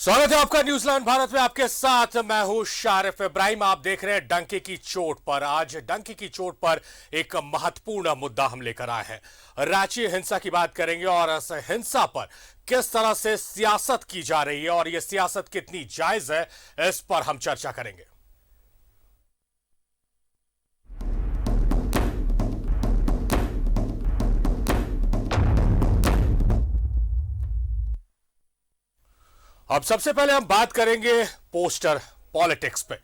स्वागत है आपका न्यूजीलैंड भारत में। आपके साथ मैं हूं शारिफ इब्राहिम। आप देख रहे हैं डंके की चोट पर। आज डंके की चोट पर एक महत्वपूर्ण मुद्दा हम लेकर आए हैं। रांची हिंसा की बात करेंगे और इस हिंसा पर किस तरह से सियासत की जा रही है और यह सियासत कितनी जायज है, इस पर हम चर्चा करेंगे। अब सबसे पहले हम बात करेंगे पोस्टर पॉलिटिक्स पे।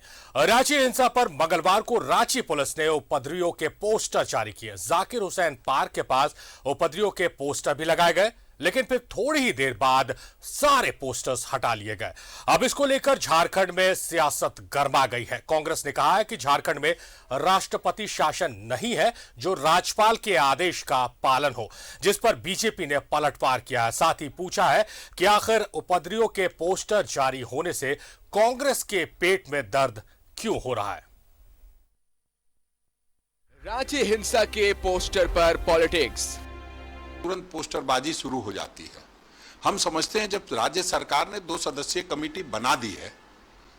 रांची हिंसा पर मंगलवार को रांची पुलिस ने उपद्रवियों के पोस्टर जारी किए। जाकिर हुसैन पार्क के पास उपद्रवियों के पोस्टर भी लगाए गए, लेकिन फिर थोड़ी ही देर बाद सारे पोस्टर्स हटा लिए गए। अब इसको लेकर झारखंड में सियासत गर्मा गई है। कांग्रेस ने कहा है कि झारखंड में राष्ट्रपति शासन नहीं है जो राज्यपाल के आदेश का पालन हो, जिस पर बीजेपी ने पलटवार किया है। साथ ही पूछा है कि आखिर उपद्रवियों के पोस्टर जारी होने से कांग्रेस के पेट में दर्द क्यों हो रहा है। रांची हिंसा के पोस्टर पर पॉलिटिक्स। तुरंत पोस्टरबाजी शुरू हो जाती है। हम समझते हैं जब राज्य सरकार ने 2 सदस्यीय कमेटी बना दी है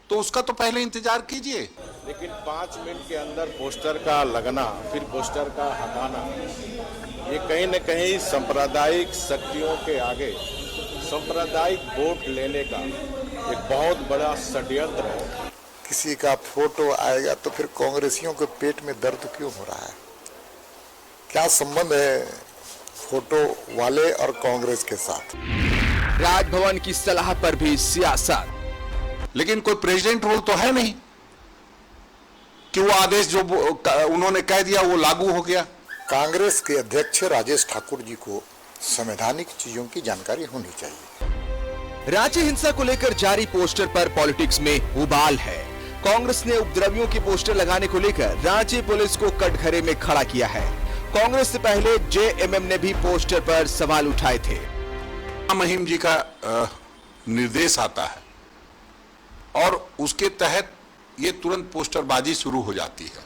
तो उसका तो पहले इंतजार कीजिए। लेकिन 5 मिनट के अंदर पोस्टर का लगना, फिर पोस्टर का हटाना, ये कहीं न कहीं सांप्रदायिक शक्तियों के आगे सांप्रदायिक वोट लेने का एक बहुत बड़ा षड्यंत्र है। किसी का फोटो आएगा तो फिर कांग्रेसियों के पेट में दर्द क्यों हो रहा है? क्या संबंध है फोटो वाले और कांग्रेस के साथ? राजभवन की सलाह पर भी सियासत। लेकिन कोई प्रेसिडेंट रूल तो है नहीं कि वो आदेश जो उन्होंने कह दिया वो लागू हो गया। कांग्रेस के अध्यक्ष राजेश ठाकुर जी को संवैधानिक चीजों की जानकारी होनी चाहिए। रांची हिंसा को लेकर जारी पोस्टर पर पॉलिटिक्स में उबाल है। कांग्रेस ने उपद्रवियों के पोस्टर लगाने को लेकर रांची पुलिस को कटघरे में खड़ा किया है। कांग्रेस से पहले जेएमएम ने भी पोस्टर पर सवाल उठाए थे। महिम जी का निर्देश आता है और उसके तहत ये तुरंत पोस्टरबाजी शुरू हो जाती है।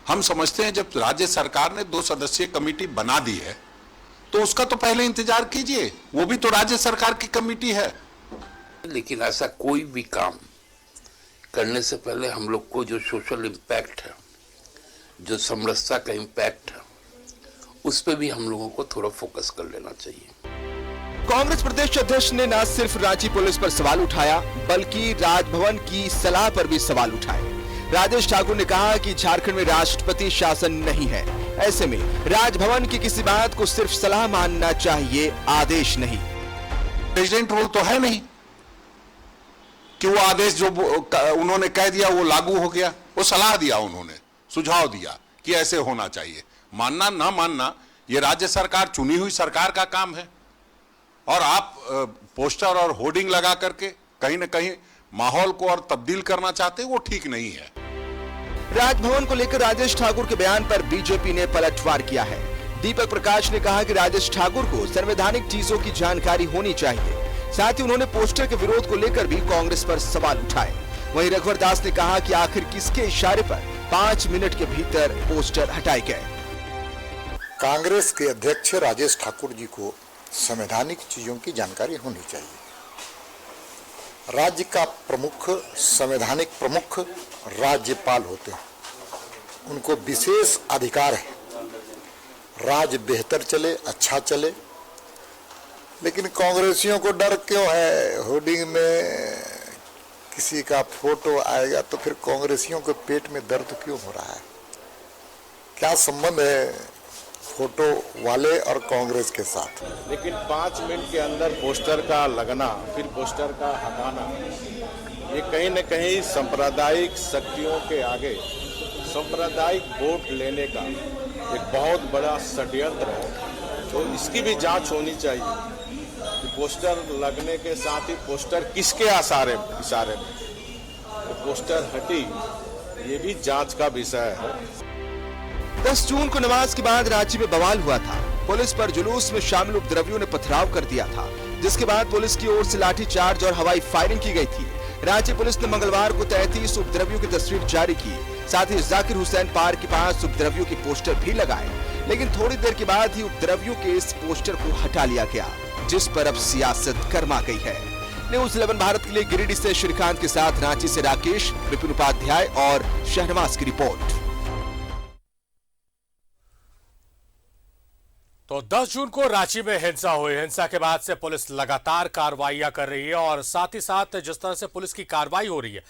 हम समझते हैं जब राज्य सरकार ने 2 सदस्यीय कमेटी बना दी है तो उसका तो पहले इंतजार कीजिए। वो भी तो राज्य सरकार की कमेटी है। लेकिन ऐसा कोई भी काम करने से पहले हम लोग को जो सोशल इम्पैक्ट है, जो समरसता का इम्पैक्ट है, उस पे भी हम लोगों को थोड़ा फोकस कर लेना चाहिए। कांग्रेस प्रदेश अध्यक्ष ने न सिर्फ रांची पुलिस पर सवाल उठाया बल्कि राजभवन की सलाह पर भी सवाल उठाए। राजेश ठाकुर ने कहा कि झारखंड में राष्ट्रपति शासन नहीं है, ऐसे में राजभवन की किसी बात को सिर्फ सलाह मानना चाहिए, आदेश नहीं। प्रेसिडेंट रूल तो है नहीं कि वो आदेश जो उन्होंने कह दिया वो लागू हो गया। वो सलाह दिया, उन्होंने सुझाव दिया कि ऐसे होना चाहिए। मानना ना मानना ये राज्य सरकार, चुनी हुई सरकार का काम है। और आप पोस्टर और होर्डिंग लगा करके कहीं न कहीं माहौल को और तब्दील करना चाहते हैं, वो ठीक नहीं है। राजभवन को लेकर राजेश ठाकुर के बयान पर बीजेपी ने पलटवार किया है। दीपक प्रकाश ने कहा कि राजेश ठाकुर को संवैधानिक चीजों की जानकारी होनी चाहिए। साथ ही उन्होंने पोस्टर के विरोध को लेकर भी कांग्रेस पर सवाल उठाए। वहीं रघुवर दास ने कहा कि आखिर किसके इशारे पर 5 मिनट के भीतर पोस्टर हटाए गए। कांग्रेस के अध्यक्ष राजेश ठाकुर जी को संवैधानिक चीजों की जानकारी होनी चाहिए। राज्य का प्रमुख, संवैधानिक प्रमुख राज्यपाल होते हैं, उनको विशेष अधिकार है राज्य बेहतर चले, अच्छा चले। लेकिन कांग्रेसियों को डर क्यों है? होर्डिंग में किसी का फोटो आएगा तो फिर कांग्रेसियों के पेट में दर्द क्यों हो रहा है? क्या संबंध है फोटो वाले और कांग्रेस के साथ? लेकिन 5 मिनट के अंदर पोस्टर का लगना, फिर पोस्टर का हटाना, ये कहीं न कहीं सांप्रदायिक शक्तियों के आगे सांप्रदायिक वोट लेने का एक बहुत बड़ा षड्यंत्र है। तो इसकी भी जांच होनी चाहिए कि पोस्टर लगने के साथ ही पोस्टर किसके इशारे में तो पोस्टर हटी, ये भी जांच का विषय है। 10 जून को नमाज के बाद रांची में बवाल हुआ था। पुलिस पर जुलूस में शामिल उपद्रवियों ने पथराव कर दिया था, जिसके बाद पुलिस की ओर से लाठीचार्ज और हवाई फायरिंग की गई थी। रांची पुलिस ने मंगलवार को 33 उपद्रवियों की तस्वीर जारी की। साथ ही जाकिर हुसैन पार्क के पास उपद्रवियों के पोस्टर भी लगाए, लेकिन थोड़ी देर के बाद ही उपद्रवियों के इस पोस्टर को हटा लिया गया, जिस पर अब सियासत गर्मा गई है। न्यूज 11 भारत के लिए गिरिडीह से श्रीकांत के साथ रांची से राकेश, विपिन उपाध्याय और शहनवाज की रिपोर्ट। तो 10 जून को रांची में हिंसा हुई। हिंसा के बाद से पुलिस लगातार कार्रवाइयां कर रही है और साथ ही साथ जिस तरह से पुलिस की कार्रवाई हो रही है,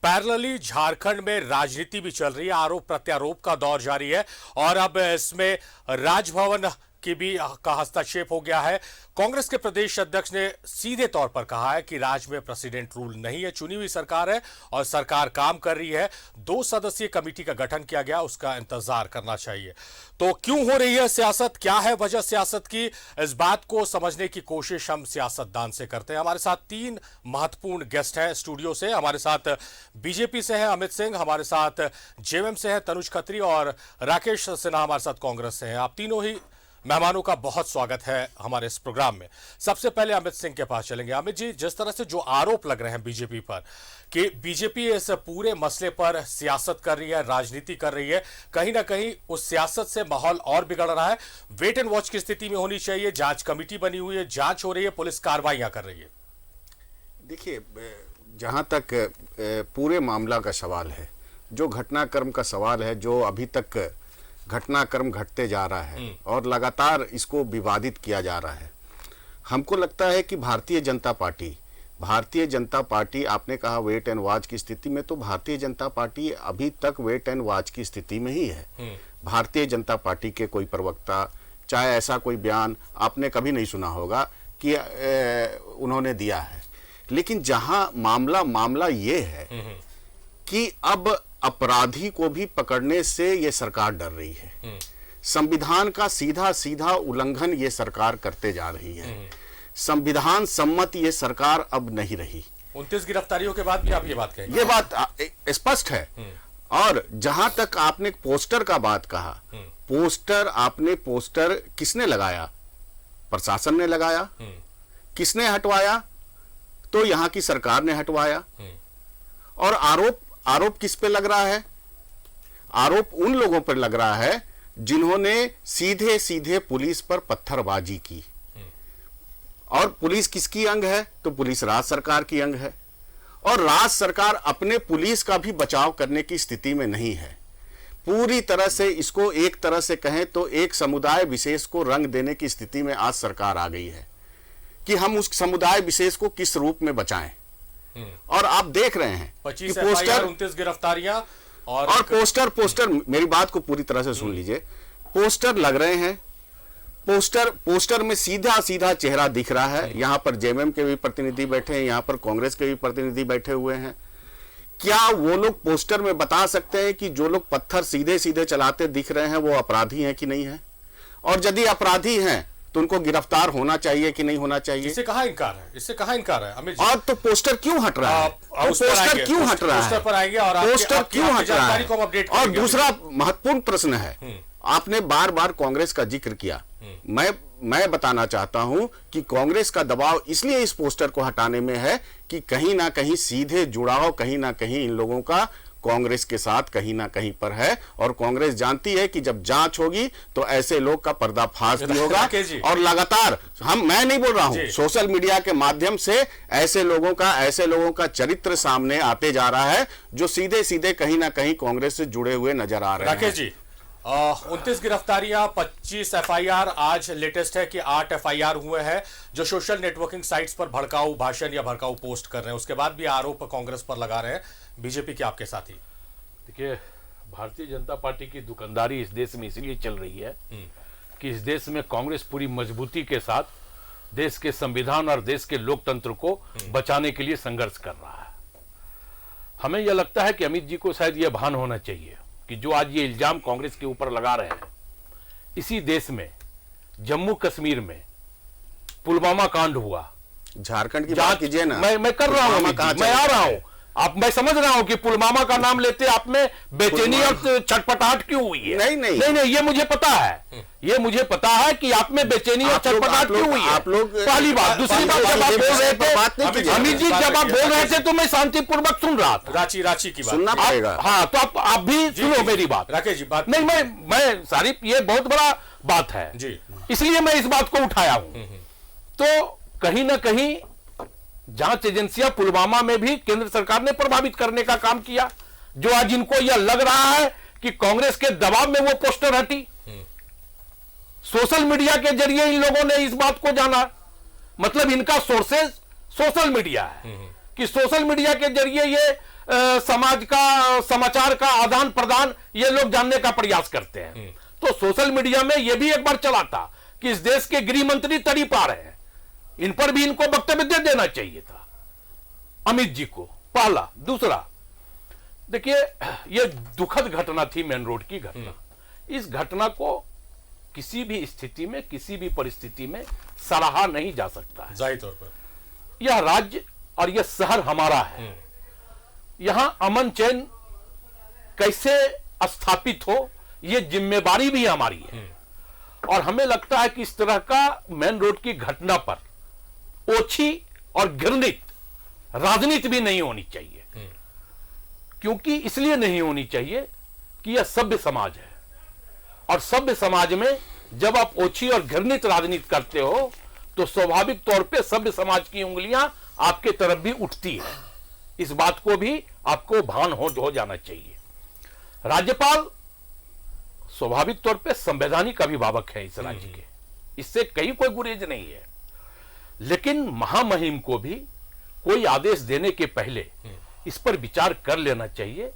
पैरेलली झारखंड में राजनीति भी चल रही है, आरोप प्रत्यारोप का दौर जारी है और अब इसमें राजभवन की भी का हस्तक्षेप हो गया है। कांग्रेस के प्रदेश अध्यक्ष ने सीधे तौर पर कहा है कि राज्य में प्रेसिडेंट रूल नहीं है, चुनी हुई सरकार है और सरकार काम कर रही है। 2 सदस्यीय कमेटी का गठन किया गया, उसका इंतजार करना चाहिए। तो क्यों हो रही है सियासत, क्या है वजह सियासत की, इस बात को समझने की कोशिश हम सियासतदान से करते हैं। हमारे साथ 3 महत्वपूर्ण गेस्ट हैं स्टूडियो से। हमारे साथ बीजेपी से हैं अमित सिंह, हमारे साथ जेएमएम से हैं तनुज खत्री और राकेश सिन्हा हमारे साथ कांग्रेस से हैं। आप तीनों ही मेहमानों का बहुत स्वागत है हमारे इस प्रोग्राम में। सबसे पहले अमित सिंह के पास चलेंगे। अमित जी, जिस तरह से जो आरोप लग रहे हैं बीजेपी पर कि बीजेपी इस पूरे मसले पर सियासत कर रही है, राजनीति कर रही है, कहीं ना कहीं उस सियासत से माहौल और बिगड़ रहा है। वेट एंड वॉच की स्थिति में होनी चाहिए, जांच कमेटी बनी हुई है, जांच हो रही है, पुलिस कार्रवाइयां कर रही है। देखिए, जहां तक पूरे मामला का सवाल है, जो घटनाक्रम का सवाल है, जो अभी तक घटनाक्रम घटते जा रहा है और लगातार इसको विवादित किया जा रहा है, हमको लगता है कि भारतीय जनता पार्टी आपने कहा वेट एंड वॉच की स्थिति में, तो भारतीय जनता पार्टी अभी तक वेट एंड वॉच की स्थिति में ही है। भारतीय जनता पार्टी के कोई प्रवक्ता, चाहे ऐसा कोई बयान आपने कभी नहीं सुना होगा कि उन्होंने दिया है। लेकिन जहां मामला ये है कि अब अपराधी को भी पकड़ने से ये सरकार डर रही है। संविधान का सीधा उल्लंघन ये सरकार करते जा रही है। संविधान सम्मत ये सरकार अब नहीं रही। 29 गिरफ्तारियों के बाद भी आप ये बात कहेंगे? ये बात स्पष्ट है। और जहां तक आपने पोस्टर का बात कहा, पोस्टर किसने लगाया? प्रशासन ने लगाया। किसने हटवाया? तो यहां की सरकार ने हटवाया। और आरोप किस पे लग रहा है? आरोप उन लोगों पर लग रहा है जिन्होंने सीधे पुलिस पर पत्थरबाजी की। और पुलिस किसकी अंग है? तो पुलिस राज्य सरकार की अंग है। और राज्य सरकार अपने पुलिस का भी बचाव करने की स्थिति में नहीं है। पूरी तरह से इसको एक तरह से कहें तो एक समुदाय विशेष को रंग देने की स्थिति में आज सरकार आ गई है कि हम उस समुदाय विशेष को किस रूप में बचाएं। और आप देख रहे हैं 25 पोस्टर, 29 गिरफ्तारियां और पोस्टर मेरी बात को पूरी तरह से सुन लीजिए। पोस्टर लग रहे हैं। पोस्टर में सीधा चेहरा दिख रहा है। यहां पर जेएमएम के भी प्रतिनिधि बैठे हैं, यहां पर कांग्रेस के भी प्रतिनिधि बैठे हुए हैं। क्या वो लोग पोस्टर में बता सकते हैं कि जो लोग पत्थर सीधे चलाते दिख रहे हैं वो अपराधी हैं कि नहीं है? और यदि अपराधी हैं तो उनको गिरफ्तार होना चाहिए कि नहीं होना चाहिए? इससे कहां इनकार है अमित जी? और तो पोस्टर क्यों हट रहा है? पोस्टर क्यों हट रहा है? पोस्टर पर आएंगे और पोस्टर क्यों हट रहा है? और दूसरा महत्वपूर्ण प्रश्न है, आपने बार कांग्रेस का जिक्र किया। मैं बताना चाहता हूं कि कांग्रेस का दबाव इसलिए इस पोस्टर को हटाने में है कि कहीं ना कहीं सीधे जुड़ाव कहीं ना कहीं इन लोगों का कांग्रेस के साथ कहीं ना कहीं पर है। और कांग्रेस जानती है कि जब जांच होगी तो ऐसे लोग का पर्दाफाश भी होगा। और लगातार मैं नहीं बोल रहा हूं, सोशल मीडिया के माध्यम से ऐसे लोगों का चरित्र सामने आते जा रहा है जो सीधे कहीं ना कहीं कांग्रेस से जुड़े हुए नजर आ रहे हैं। राकेश जी, 29 गिरफ्तारियां, 25 एफआईआर, आज लेटेस्ट है कि 8 एफआईआर हुए हैं जो सोशल नेटवर्किंग साइट्स पर भड़काऊ भाषण या भड़काऊ पोस्ट कर रहे हैं। उसके बाद भी आरोप कांग्रेस पर लगा रहे हैं बीजेपी के आपके साथी। देखिए, भारतीय जनता पार्टी की दुकानदारी इस देश में इसलिए चल रही है कि इस देश में कांग्रेस पूरी मजबूती के साथ देश के संविधान और देश के लोकतंत्र को बचाने के लिए संघर्ष कर रहा है। हमें यह लगता है कि अमित जी को शायद यह भान होना चाहिए कि जो आज ये इल्जाम कांग्रेस के ऊपर लगा रहे हैं, इसी देश में जम्मू कश्मीर में पुलवामा कांड हुआ। झारखंड की बात कीजिए ना। मैं कर रहा हूं, मैं आ रहा हूं। मैं समझ रहा हूं कि पुलवामा का नाम लेते आप में बेचैनी और छटपटाहट क्यों हुई है। नहीं, ये मुझे पता है। ये मुझे पता है कि आप में बेचैनी और छटपटाहट क्यों हुई है। आप लोग पहली बात। दूसरी बात, जब आप बोल रहे थे अमित जी, जब आप बोल रहे थे तो मैं शांतिपूर्वक सुन रहा था। रांची की बात सुनना पड़ेगा। हाँ, तो आप भी सुनो मेरी बात। राकेश जी, बात नहीं, मैं सारी ये बहुत बड़ा बात है जी, इसलिए मैं इस बात को उठाया हूं। तो कहीं ना कहीं जांच एजेंसियां पुलवामा में भी केंद्र सरकार ने प्रभावित करने का काम किया, जो आज इनको यह लग रहा है कि कांग्रेस के दबाव में वो पोस्टर हटी। सोशल मीडिया के जरिए इन लोगों ने इस बात को जाना, मतलब इनका सोर्सेज सोशल मीडिया है कि सोशल मीडिया के जरिए ये समाज का समाचार का आदान प्रदान ये लोग जानने का प्रयास करते हैं। तो सोशल मीडिया में ये भी एक बार चला था कि इस देश के गृह मंत्री तड़प आ रहे हैं, इन पर भी इनको वक्तव्य दे देना चाहिए था अमित जी को, पहला। दूसरा, देखिए ये दुखद घटना थी, मेन रोड की घटना। इस घटना को किसी भी स्थिति में, किसी भी परिस्थिति में सराहा नहीं जा सकता है। जाहिर तौर पर यह राज्य और यह शहर हमारा है, यहां अमन चैन कैसे स्थापित हो यह जिम्मेदारी भी हमारी है। और हमें लगता है कि इस तरह का मेन रोड की घटना पर ओछी और घृणित राजनीति भी नहीं होनी चाहिए, क्योंकि इसलिए नहीं होनी चाहिए कि यह सभ्य समाज है, और सभ्य समाज में जब आप ओछी और घृणित राजनीति करते हो तो स्वाभाविक तौर पे सभ्य समाज की उंगलियां आपके तरफ भी उठती है। इस बात को भी आपको भान हो जाना चाहिए। राज्यपाल स्वाभाविक तौर पे संवैधानिक अभिभावक है इस राज्य के, इससे कहीं कोई गुरेज नहीं है, लेकिन महामहिम को भी कोई आदेश देने के पहले इस पर विचार कर लेना चाहिए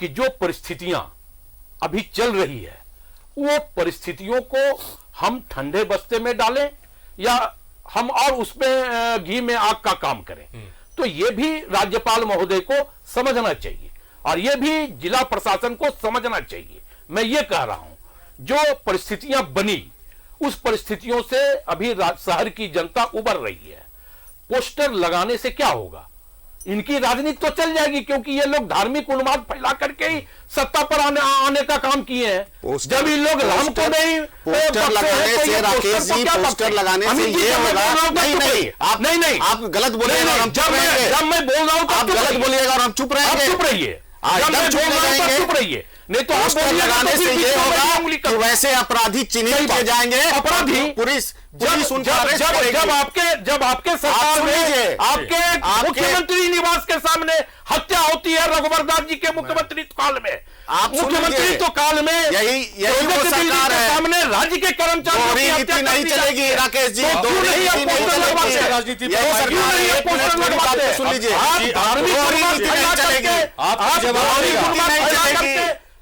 कि जो परिस्थितियां अभी चल रही है वो परिस्थितियों को हम ठंडे बस्ते में डालें या हम और उसमें घी में आग का काम करें। तो ये भी राज्यपाल महोदय को समझना चाहिए और ये भी जिला प्रशासन को समझना चाहिए। मैं ये कह रहा हूं, जो परिस्थितियां बनी उस परिस्थितियों से अभी शहर की जनता उबर रही है। पोस्टर लगाने से क्या होगा, इनकी राजनीति तो चल जाएगी, क्योंकि ये लोग धार्मिक उन्माद फैला करके ही सत्ता पर आने का काम किए हैं। जब इन लोग राम को नहीं पोस्टर लगाने से, राकेश जी, पोस्टर लगाने से ये होगा। नहीं, आप गलत बोलिएगा और हम चुप रहेंगे। जब मैं बोल रहा हूं आप गलत बोलिएगा और हम चुप रहेंगे। चुप रहिए, चुप रहिए, नहीं तो पोस्टर लगाने से ये होगा कि वैसे अपराधी चिन्हित किए जाएंगे। अपराधी पुलिस जब आपके सरकार में आपके मुख्यमंत्री निवास के सामने हत्या होती है रघुवर दास जी के मुख्यमंत्री काल में, आप मुख्यमंत्री तो काल में यही वो सरकार है। सामने राज्य के कर्मचारियों की हत्या नहीं चलेगी राकेश जी, राजनीति सुन लीजिए,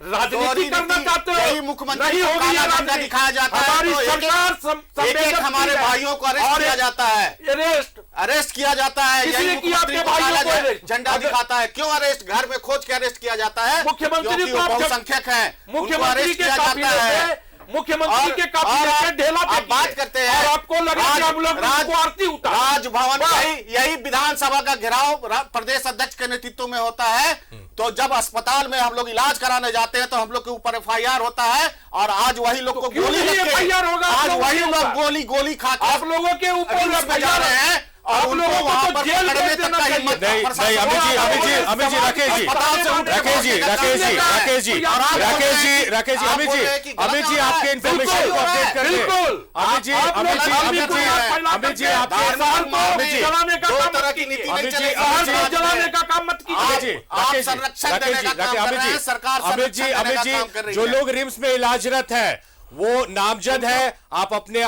राजनीति करना चाहते हो, यही मुख्यमंत्री को काला झंडा दिखाया जाता है। हमारी सरकार एक हमारे भाइयों को अरेस्ट किया जाता है, अरेस्ट किया जाता है, यही मुख्यमंत्री को काला झंडा दिखाता है। क्यों अरेस्ट, घर में खोज के अरेस्ट किया जाता है? मुख्यमंत्री को बहुसंख्यक है, मुख्यमंत्री के काफिले है, मुख्यमंत्री के काफिले पे ढेला पे बात करते हैं और आपको लगा कि आप लोग आरती उतार। राजभवन यही विधानसभा का घेराव प्रदेश अध्यक्ष के नेतृत्व में होता है। तो जब अस्पताल में हम लोग इलाज कराने जाते हैं तो हम लोग के ऊपर FIR होता है, और आज वही लोग को गोली FIR होगा, आज वही लोग गोली खा के आप लोगों के ऊपर जा रहे हैं और उनको वहां पर पकड़ने तक का हिम्मत नहीं, अमित जी, राकेश जी, आपके इन्फॉर्मेशन को अपडेट कर दें। जलाने का काम मत कीजिए। आप संरक्षण देने का काम कर रहे हैं, सरकार संरक्षण देने का काम कर रही है। जो लोग रिम्स में इलाजरत है वो नामजद है, आप अपनी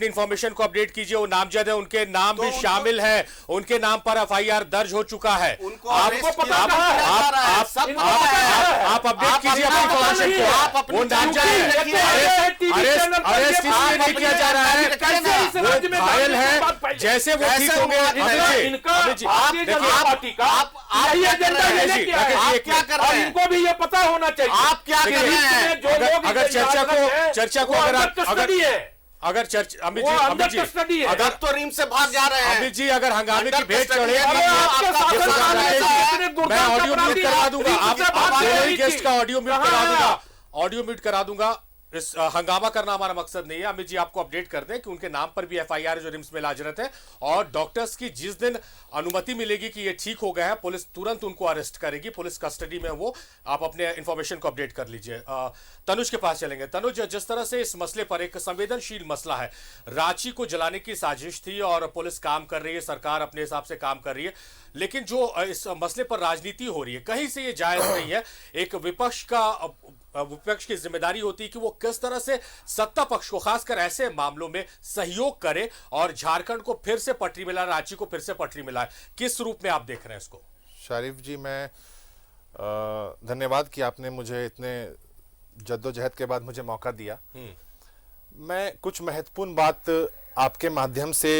इंफॉर्मेशन को अपडेट कीजिए। वो नामजद है, उनके नाम भी शामिल है, उनके नाम पर FIR दर्ज हो चुका है। आपको पता आप अपडेट कीजिए अपनी इंफॉर्मेशन को। वो नामजद है, अरेस्ट इसलिए नहीं किया जा रहा है, वो घायल है, जैसे वो ठीक होंगे। इनको भी ये पता होना चाहिए आप क्या कर रहे हैं। जो लोग अगर चर्चा को अगर अगर तो रिम से भाग जा रहे हैं अमित जी, अगर हंगामे की भेंट चढ़े मैं मैं ऑडियो म्यूट करा दूंगा, आप दोनों ही गेस्ट का ऑडियो म्यूट करा दूंगा, इस हंगामा करना हमारा मकसद नहीं है। अमित जी आपको अपडेट कर दें कि उनके नाम पर भी एफआईआर जो रिम्स में इलाजरत है, और डॉक्टर्स की जिस दिन अनुमति मिलेगी कि ये ठीक हो गया है, पुलिस तुरंत उनको अरेस्ट करेगी, पुलिस कस्टडी में वो। आप अपने इंफॉर्मेशन को अपडेट कर लीजिए। तनुज के पास चलेंगे। तनुज, जिस तरह से इस मसले पर, एक संवेदनशील मसला है, रांची को जलाने की साजिश थी और पुलिस काम कर रही है, सरकार अपने हिसाब से काम कर रही है, लेकिन जो इस मसले पर राजनीति हो रही है, कहीं से ये जायज नहीं है। एक विपक्ष की जिम्मेदारी होती है कि वो किस तरह से सत्ता पक्ष को खासकर ऐसे मामलों में सहयोग करे और झारखंड को फिर से पटरी मिला, रांची को फिर से पटरी मिला है। किस रूप में आप देख रहे हैं इसको? शारिफ जी, मैं धन्यवाद कि आपने मुझे इतने जद्दोजहद के बाद मुझे मौका दिया। मैं कुछ महत्वपूर्ण बात आपके माध्यम से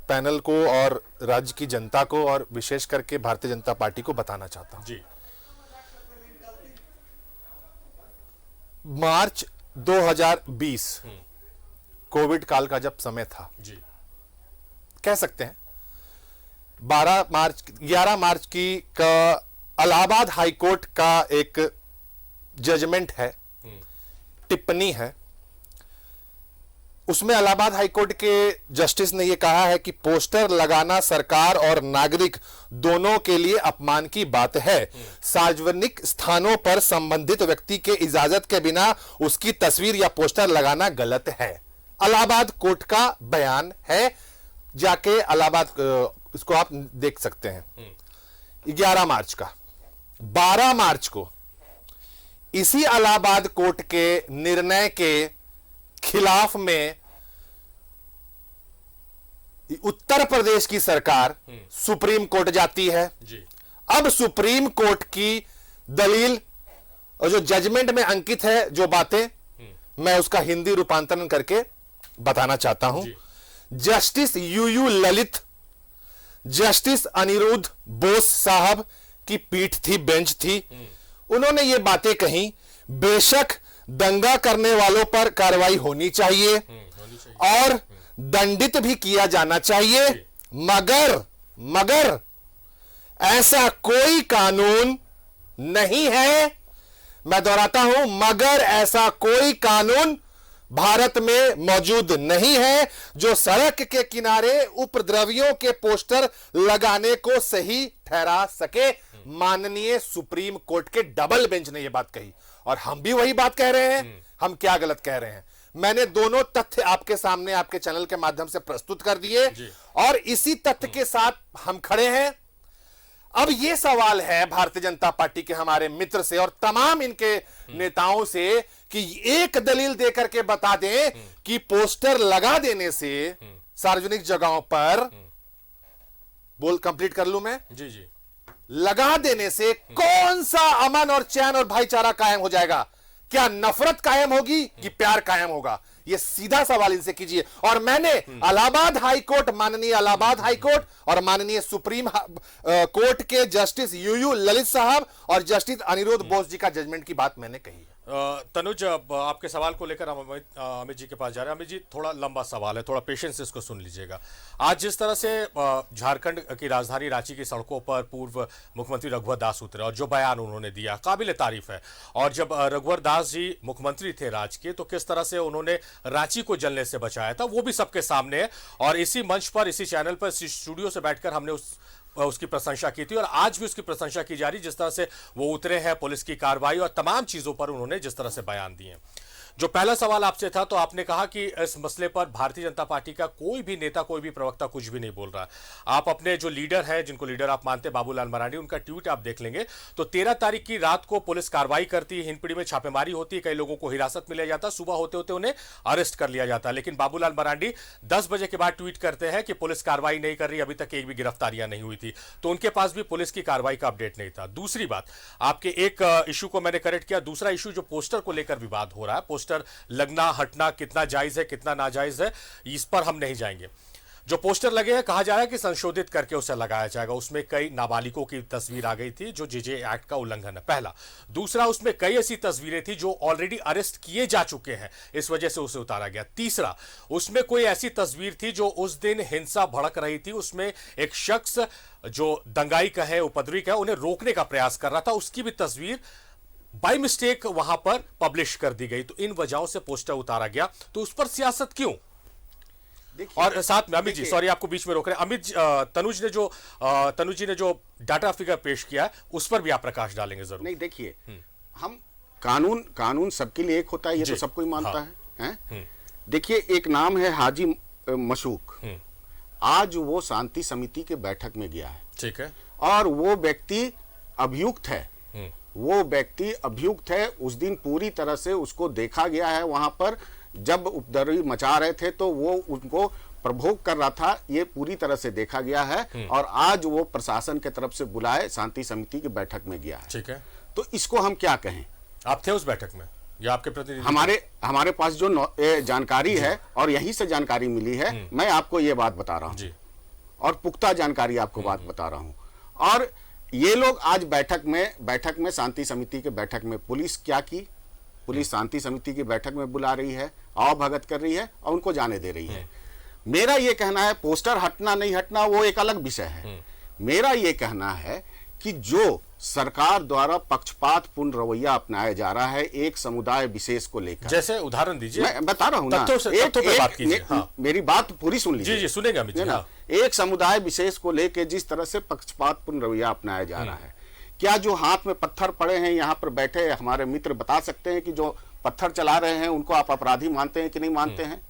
पैनल को और राज्य की जनता को और विशेष करके भारतीय जनता पार्टी को बताना चाहता हूं। जी। मार्च 2020 कोविड काल का जब समय था, जी, कह सकते हैं 11 मार्च की का इलाहाबाद हाईकोर्ट का एक जजमेंट है, टिप्पणी है। उसमें इलाहाबाद हाईकोर्ट के जस्टिस ने यह कहा है कि पोस्टर लगाना सरकार और नागरिक दोनों के लिए अपमान की बात है। सार्वजनिक स्थानों पर संबंधित व्यक्ति के इजाजत के बिना उसकी तस्वीर या पोस्टर लगाना गलत है। इलाहाबाद कोर्ट का बयान है, जाके इलाहाबाद इसको आप देख सकते हैं। 11 मार्च का 12 मार्च को इसी इलाहाबाद कोर्ट के निर्णय के खिलाफ में उत्तर प्रदेश की सरकार सुप्रीम कोर्ट जाती है। जी। अब सुप्रीम कोर्ट की दलील और जो जजमेंट में अंकित है, जो बातें, मैं उसका हिंदी रूपांतरण करके बताना चाहता हूं। Justice U U Lalit, justice Aniruddha Bose साहब की पीठ थी, बेंच थी। उन्होंने ये बातें कही, बेशक दंगा करने वालों पर कार्रवाई होनी चाहिए और दंडित भी किया जाना चाहिए, मगर ऐसा कोई कानून नहीं है, मैं दोहराता हूं, मगर ऐसा कोई कानून भारत में मौजूद नहीं है जो सड़क के किनारे उपद्रवियों के पोस्टर लगाने को सही ठहरा सके। माननीय सुप्रीम कोर्ट के डबल बेंच ने यह बात कही और हम भी वही बात कह रहे हैं। हम क्या गलत कह रहे हैं? मैंने दोनों तथ्य आपके सामने, आपके चैनल के माध्यम से प्रस्तुत कर दिए और इसी तथ्य के साथ हम खड़े हैं। अब यह सवाल है भारतीय जनता पार्टी के हमारे मित्र से और तमाम इनके नेताओं से कि एक दलील देकर के बता दें कि पोस्टर लगा देने से सार्वजनिक जगहों पर, बोल कंप्लीट कर लूं मैं? जी जी। लगा देने से कौन सा अमन और चैन और भाईचारा कायम हो जाएगा? क्या नफरत कायम होगी कि प्यार कायम होगा? यह सीधा सवाल इनसे कीजिए। और मैंने इलाहाबाद हाईकोर्ट, माननीय इलाहाबाद हाईकोर्ट और माननीय सुप्रीम कोर्ट के जस्टिस यूयू ललित साहब और जस्टिस अनिरुद्ध बोस जी का जजमेंट की बात मैंने कही है। तनुज, आपके सवाल को लेकर हम अमित जी के पास जा रहे हैं। अमित जी, थोड़ा लंबा सवाल है, थोड़ा पेशेंस से इसको सुन लीजिएगा। आज जिस तरह से झारखंड की राजधानी रांची की सड़कों पर पूर्व मुख्यमंत्री रघुवर दास उतरे और जो बयान उन्होंने दिया काबिल तारीफ है, और जब रघुवर दास जी मुख्यमंत्री थे राज्य के, तो किस तरह से उन्होंने रांची को जलने से बचाया था वो भी सबके सामने है। और इसी मंच पर, इसी चैनल पर, इसी स्टूडियो से बैठकर हमने उसकी प्रशंसा की थी और आज भी उसकी प्रशंसा की जा रही, जिस तरह से वो उतरे हैं, पुलिस की कार्रवाई और तमाम चीजों पर उन्होंने जिस तरह से बयान दिए। जो पहला सवाल आपसे था, तो आपने कहा कि इस मसले पर भारतीय जनता पार्टी का कोई भी नेता, कोई भी प्रवक्ता कुछ भी नहीं बोल रहा। आप अपने जो लीडर है, जिनको लीडर आप मानते हैं, बाबूलाल मरांडी, उनका ट्वीट आप देख लेंगे तो 13 तारीख की रात को पुलिस कार्रवाई करती है, हिंदपीढ़ी में छापेमारी होती है, कई लोगों को हिरासत में लिया जाता, सुबह होते होते उन्हें अरेस्ट कर लिया जाता। लेकिन बाबूलाल मरांडी 10 बजे के बाद ट्वीट करते हैं कि पुलिस कार्रवाई नहीं कर रही, अभी तक एक भी गिरफ्तारियां नहीं हुई थी, तो उनके पास भी पुलिस की कार्रवाई का अपडेट नहीं था। दूसरी बात, आपके एक इशू को मैंने करेक्ट किया, दूसरा इशू जो पोस्टर को लेकर विवाद हो रहा है, पोस्टर लगना हटना कितना जायज है, कितना नाजायज है, इस पर हम नहीं जाएंगे। जो पोस्टर लगे हैं, कहा जा रहा है कि संशोधित करके उसे लगाया जाएगा। उसमें कई नाबालिगों की तस्वीर आ गई थी जो जेजे एक्ट का उल्लंघन है, पहला। दूसरा, उसमें कई ऐसी तस्वीरें थी जो ऑलरेडी अरेस्ट किए जा चुके हैं, इस वजह से उसे उतारा गया। तीसरा, उसमें कोई ऐसी तस्वीर थी जो उस दिन हिंसा भड़क रही थी, उसमें एक शख्स जो दंगाई कहे, उपद्रवी कहे, उन्हें रोकने का प्रयास कर रहा था, उसकी भी तस्वीर बाय मिस्टेक वहां पर पब्लिश कर दी गई, तो इन वजहों से पोस्टर उतारा गया, तो उस पर सियासत क्यों? और साथ में अमित जी, सॉरी आपको बीच में रोक रहे हैं, अमित तनुज जी ने जो डाटा फिगर पेश किया है उस पर भी आप प्रकाश डालेंगे जरूर। नहीं देखिए, हम कानून सबके लिए एक होता है, ये तो सब कोई मानता है। देखिए, एक नाम है हाजी मशूक, आज वो शांति समिति के बैठक में गया है, ठीक है, और वो व्यक्ति अभियुक्त है, उस दिन पूरी तरह से उसको देखा गया है वहां पर, जब उपद्रवी मचा रहे थे तो वो उनको प्रभोग कर रहा था, ये पूरी तरह से देखा गया है, और आज वो प्रशासन के तरफ से बुलाए शांति समिति की बैठक में गया है, ठीक है। तो इसको हम क्या कहें? आप थे उस बैठक में या आपके प्रतिनिधि? हमारे पास जो जानकारी है, और यहीं से जानकारी मिली है, मैं आपको ये बात बता रहा हूँ, और पुख्ता जानकारी आपको बात बता रहा हूँ। और ये लोग आज बैठक में शांति समिति के बैठक में पुलिस क्या की? पुलिस शांति समिति की बैठक में बुला रही है, आवभगत कर रही है और उनको जाने दे रही है। मेरा ये कहना है, पोस्टर हटना नहीं हटना वो एक अलग विषय है। मेरा ये कहना है कि जो सरकार द्वारा पक्षपातपूर्ण रवैया अपनाया जा रहा है एक समुदाय विशेष को लेकर, जैसे उदाहरण दीजिए। मैं बता रहा हूं ना, मेरी बात पूरी सुन लीजिए। जी सुनेंगे अमित जी। हाँ। एक समुदाय विशेष को लेकर जिस तरह से पक्षपातपूर्ण रवैया अपनाया जा रहा है, क्या जो हाथ में पत्थर पड़े हैं यहाँ पर बैठे हमारे मित्र बता सकते हैं कि जो पत्थर चला रहे हैं उनको आप अपराधी मानते हैं कि नहीं मानते हैं?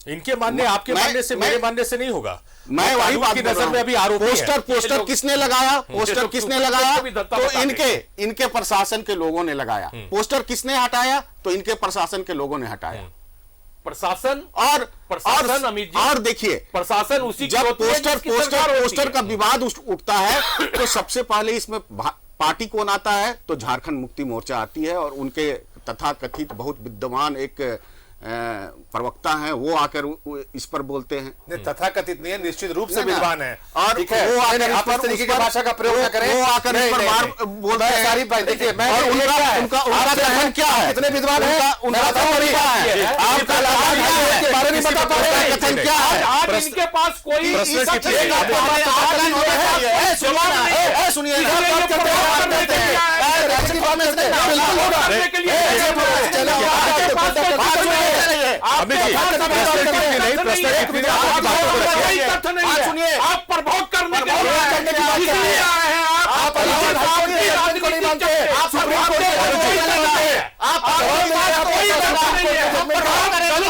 इनके मानने आपके मानने से मेरे मानने से नहीं होगा। मैं वही बात की नजर में अभी आरोप पोस्टर किसने लगाया? तो इनके प्रशासन के लोगों ने लगाया। पोस्टर किसने हटाया? तो इनके प्रशासन के लोगों ने हटाया। प्रशासन अमित जी, और देखिए, प्रशासन उसी जब पोस्टर का विवाद उठता है तो सबसे पहले इसमें पार्टी कौन आता है? तो झारखंड मुक्ति मोर्चा आती है, और उनके तथाकथित बहुत विद्वान एक प्रवक्ता हैं, वो आकर इस पर बोलते हैं। तथाकथित नहीं है, निश्चित रूप से विद्वान है, और वो आकर इस तरीके की भाषा का प्रयोग न करें, वो आकर इस पर बार बोलते हैं। देखिए, मैं उनका कथन क्या है, कितने विद्वान हैं, उनका तरीका है, आपका बारे में बता पा रहे हैं कथन क्या है। आज इनके पास कोई सुनिए, आप प्रभोग करने के लिए आए हैं,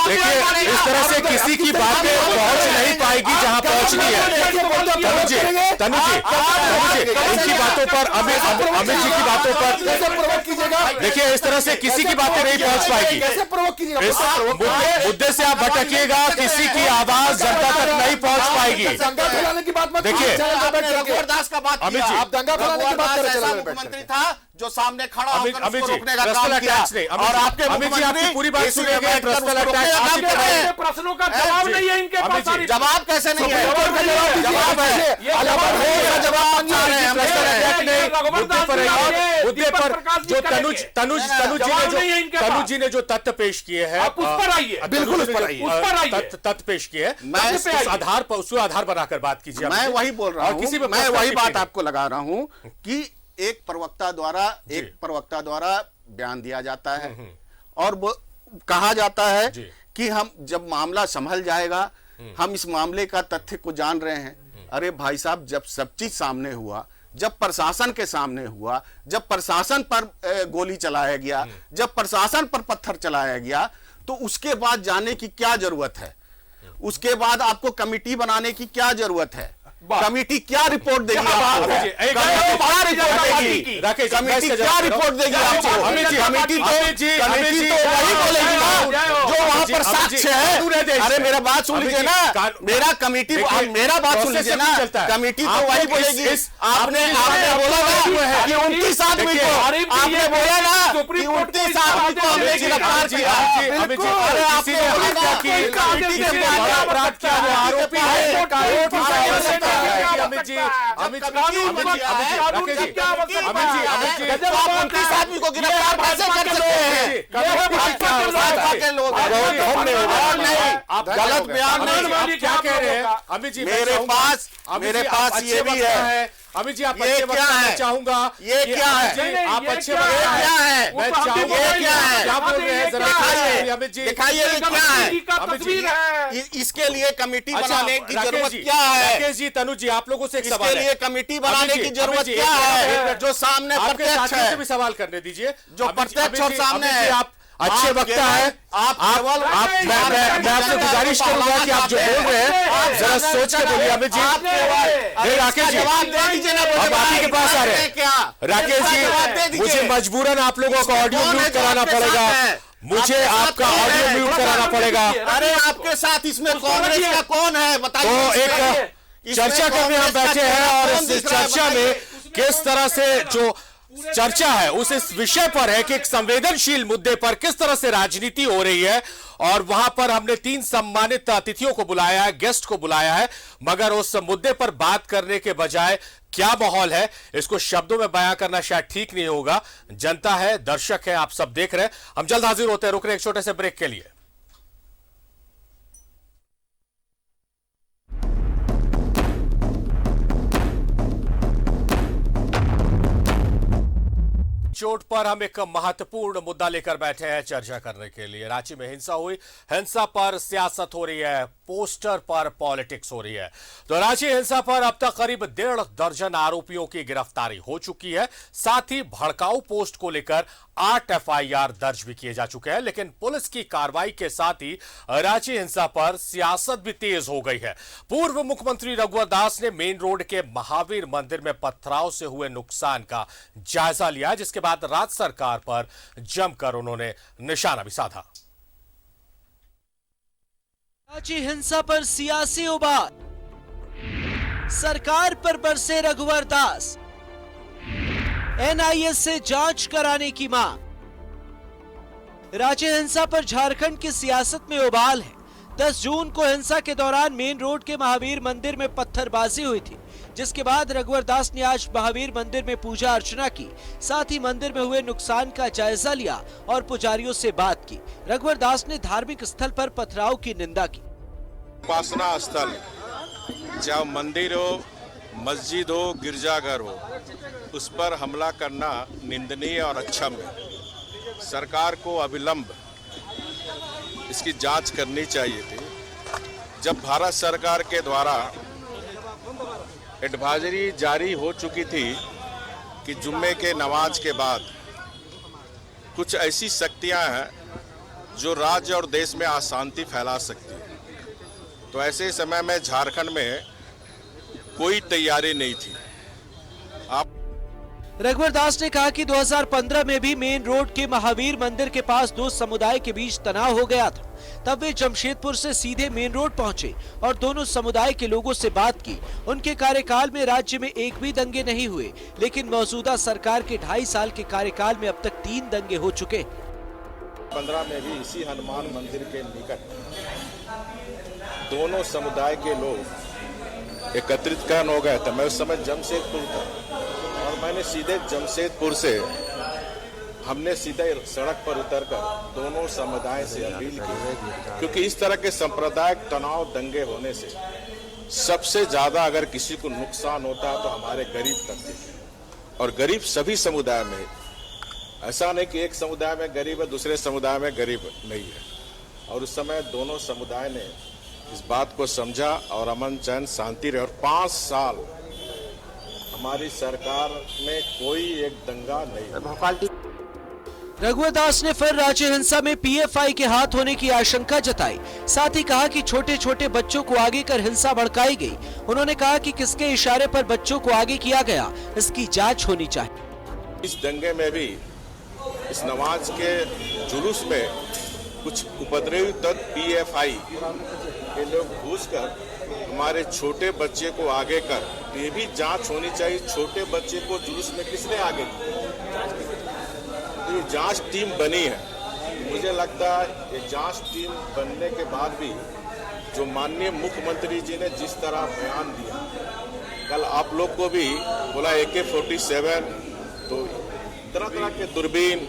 देखिए, इस तरह से किसी की बातें पहुंच नहीं पाएगी जहां पहुंचनी है। तनु जी, इनकी बातों पर, अमित जी की बातों पर देखिए, इस तरह से किसी की बातें नहीं पहुंच पाएगी। इस मुद्दे से आप भटकिएगा, किसी की आवाज जनता तक नहीं पहुंच पाएगी। देखिए, रघुवरदास का बात अमित जी, आप दंगा फैलाने की बात कर रहे हैं। मुख्यमंत्री था जो सामने खड़ा होकर उसको रोकने का काम किया, और आपके मुख्यमंत्री पूरी बात सुनेंगे। प्रश्नों का जवाब नहीं है इनके पास। जवाब कैसे नहीं है? जवाब है, मुद्दे पर जो तनुज जी ने जो तथ्य पेश किए हैं, आप उस पर आइए, बिल्कुल उस पर आइए, तथ्य पेश किए हैं, मैं उस आधार बनाकर बात कीजिए। मैं वही बोल रहा हूँ, मैं वही बात आपको लगा रहा हूँ कि एक प्रवक्ता द्वारा बयान दिया जाता है, और वो कहा जाता है कि हम जब मामला संभल जाएगा, हम इस मामले का तथ्य को जान रहे हैं। अरे भाई साहब, जब सब चीज सामने हुआ, जब प्रशासन के सामने हुआ, जब प्रशासन पर गोली चलाया गया, जब प्रशासन पर पत्थर चलाया गया, तो उसके बाद जाने की क्या जरूरत है? उसके बाद आपको कमेटी बनाने की क्या जरूरत है? कमेटी क्या रिपोर्ट देगी? कमेटी क्या रिपोर्ट देगी आपको? कमेटी तो वही बोलेगी ना जो वहां पर साक्ष्य है। अरे मेरा बात सुन लीजिए ना, मेरा बात सुन लीजिए ना, कमेटी तो वही बोलेगी। आपने बोला ना कि 29 आदमी को, आपने बोला ना कि 29 आदमी को हमने गिरफ्तार किया। अरे आपने बोला अमित जी, आदमी को गिरफ्तार कैसे कर सकते हैं? गलत बयान नहीं। क्या कह रहे हैं अमित जी? मेरे पास ये भी है, अमित जी आप ये अच्छे क्या वक्त है? मैं चाहूंगा ये कि क्या है? अमित जी, नहीं, आप ये अच्छे क्या वक्त है? क्या है? मैं वो तो चाहूंगा ये क्या है? क्या बोल रहे हैं ये जरा क्या दिखाइए, है? अमित जी दिखाइए ये क्या है? की का अमित जी, तस्वीर है। इसके लिए कमेटी अच्छा बनाने की राकेश जरूरत जी, क्या है? राकेश जी, तनुज जी, आप लोगों से एक इसके सवाल लिए है। कमेटी बनाने अमित जी, की जरूरत अमित जी, क्या एक है? मिनट, जो सामने आपके प्रत्यक्ष साथियों से है, भी सवाल करने दीजिए। जो अमित जी, प्रत्यक्ष और अमित जी, सामने अमित जी, है। आप अच्छे वक्ता है। आप केवल मैं आपसे गुजारिश करूंगा कि आप जो बोल रहे हैं जरा सोच के बोलिए अमित जी। नहीं राकेश जी, जवाब दे दीजिए ना। अब आप ही के पास आ रहे हैं क्या राकेश जवाब दे जी, दीजिए। मुझे मजबूरन आप लोगों को ऑडियो कौन है म्यूट जो कराना आपके पड़ेगा। साथ है? मुझे आपके साथ आपका कौन ऑडियो है? म्यूट कराना पड़ेगा। अरे आपके साथ इसमें कांग्रेस का कौन है बताइए। तो एक चर्चा करने हम बैठे हैं और इस चर्चा में किस तरह से जो चर्चा है उस इस विषय पर है कि एक संवेदनशील मुद्दे पर किस तरह से राजनीति हो रही है और वहां पर हमने 3 सम्मानित अतिथियों को बुलाया है, गेस्ट को बुलाया है, मगर उस मुद्दे पर बात करने के बजाय क्या माहौल है इसको शब्दों में बयां करना शायद ठीक नहीं होगा। जनता है, दर्शक है, आप सब देख रहे हैं। हम जल्द हाजिर होते हैं, रुक रहे एक छोटे से ब्रेक के लिए। चोट पर हम एक महत्वपूर्ण मुद्दा लेकर बैठे हैं चर्चा करने के लिए। रांची में हिंसा हुई, हिंसा पर सियासत हो रही है, पोस्टर पर पॉलिटिक्स हो रही है। तो रांची हिंसा पर अब तक करीब 1.5 दर्जन आरोपियों की गिरफ्तारी हो चुकी है। साथ ही भड़काऊ पोस्ट को लेकर 8 FIR दर्ज भी किए जा चुके हैं। लेकिन पुलिस की कार्रवाई के साथ ही रांची हिंसा पर सियासत भी तेज हो गई है। पूर्व मुख्यमंत्री रघुवर दास ने मेन रोड के महावीर मंदिर में पथराव से हुए नुकसान का जायजा लिया, जिसके बाद राज्य सरकार पर जमकर उन्होंने निशाना भी साधा। रांची हिंसा पर सियासी उबाल, सरकार पर बरसे रघुवर दास, NIA से जांच कराने की मांग। रांची हिंसा पर झारखंड की सियासत में उबाल है। 10 जून को हिंसा के दौरान मेन रोड के महावीर मंदिर में पत्थरबाजी हुई थी, जिसके बाद रघुवर दास ने आज महावीर मंदिर में पूजा अर्चना की। साथ ही मंदिर में हुए नुकसान का जायजा लिया और पुजारियों से बात की। रघुवर दास ने धार्मिक स्थल पर पथराव की निंदा की। उपासना स्थल, चाहे मंदिर हो, मस्जिद हो, गिरजाघर हो, उस पर हमला करना निंदनीय और अक्षम है। सरकार को अविलंब इसकी जांच करनी चाहिए थी। जब भारत सरकार के द्वारा एडवाइजरी जारी हो चुकी थी कि जुम्मे के नमाज के बाद कुछ ऐसी शक्तियां हैं जो राज्य और देश में अशांति फैला सकती है, तो ऐसे समय में झारखंड में कोई तैयारी नहीं थी। रघुवर दास ने कहा कि 2015 में भी मेन रोड के महावीर मंदिर के पास 2 समुदाय के बीच तनाव हो गया था। तब वे जमशेदपुर से सीधे मेन रोड पहुंचे और दोनों समुदाय के लोगों से बात की। उनके कार्यकाल में राज्य में एक भी दंगे नहीं हुए, लेकिन मौजूदा सरकार के 2.5 साल के कार्यकाल में अब तक 3 दंगे हो चुके। 15 में भी इसी हनुमान मंदिर के निकट दोनों समुदाय के लोग एकत्रित कर हो गए थे। मैं उस समय जमशेदपुर था और मैंने सीधे जमशेदपुर से हमने सीधे सड़क पर उतरकर दोनों समुदाय से अपील की, क्योंकि इस तरह के सांप्रदायिक तनाव दंगे होने से सबसे ज्यादा अगर किसी को नुकसान होता है तो हमारे गरीब तबके, और गरीब सभी समुदाय में, ऐसा नहीं कि एक समुदाय में गरीब है दूसरे समुदाय में गरीब नहीं है। और उस समय दोनों समुदाय ने इस बात को समझा और अमन चैन शांति रहे, और 5 साल हमारी सरकार में कोई एक दंगा नहीं। रघुवर दास ने फिर रांची हिंसा में PFI के हाथ होने की आशंका जताई। साथ ही कहा कि छोटे छोटे बच्चों को आगे कर हिंसा भड़काई गई। उन्होंने कहा कि किसके इशारे पर बच्चों को आगे किया गया, इसकी जांच होनी चाहिए। इस दंगे में भी इस नमाज के जुलूस में कुछ उपद्रवी तत्व PFI के लोग घुसकर हमारे छोटे बच्चे को आगे कर, तो ये भी जांच होनी चाहिए। छोटे बच्चे को जुलूस में किसने आगे किया? तो ये जांच टीम बनी है। मुझे लगता है ये जांच टीम बनने के बाद भी जो माननीय मुख्यमंत्री जी ने जिस तरह बयान दिया, कल आप लोग को भी बोला AK-47, तो तरह तरह के दूरबीन,